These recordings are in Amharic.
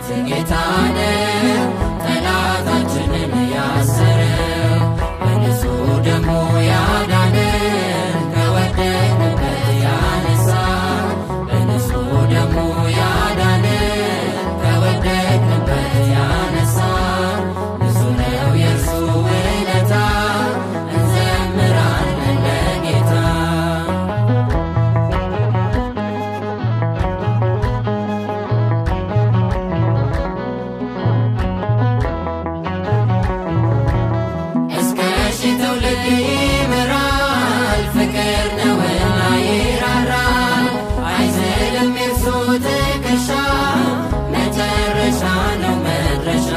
መድኃኒት ጌታ ነው ጠላታችንን ያሰረው በንጹሕ ደሙ ያዳነን ከወደቅንበት ያነሳን በንጹሕ ደሙ ያዳነን ከወደቅንበት ያነሳን ብዙ ነው የእርሱ ውለታ እንዘምራለን ለጌታ። እስከ ሺህ ትውልድ ይምራል ፍቅር ነውና ይራራል አይዝልም የእርሱ ትከሻ መጨረሻ ነው መድረሻ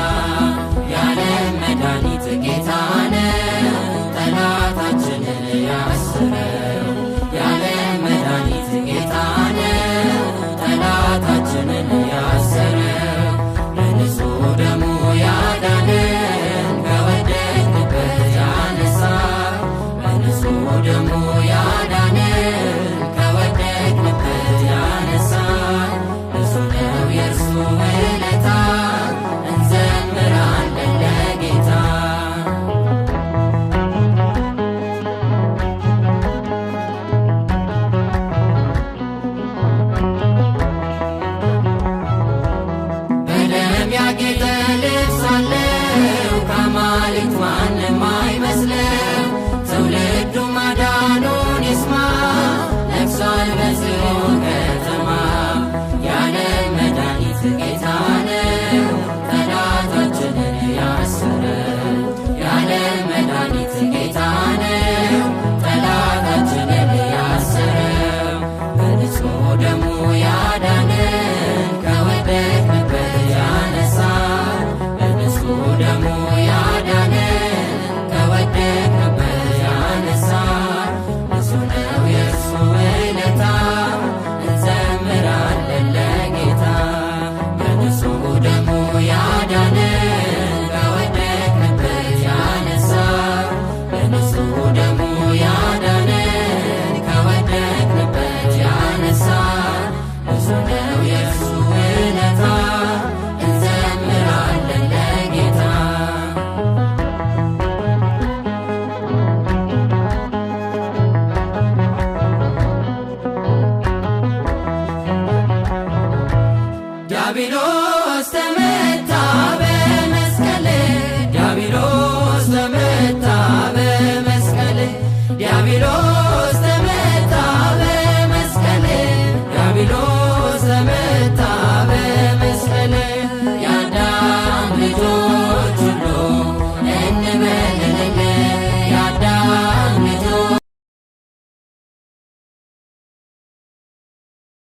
የዓለም መድኃኒት ጌታ ነው ጠላታችንን ያሰረው የዓለም መድኃኒት ጌታ ነው ጠላታችንን ያሰረው በንጹሕ ደሙ ያዳነን ከወደቅንበት ያነሳን በንጹሕ ደሙ ያዳነን ከወደቅንበት ያነሳን ብዙ ነው የእርሱ ውለታ እንዘምራለን ለጌታ። በደም ያጌጠ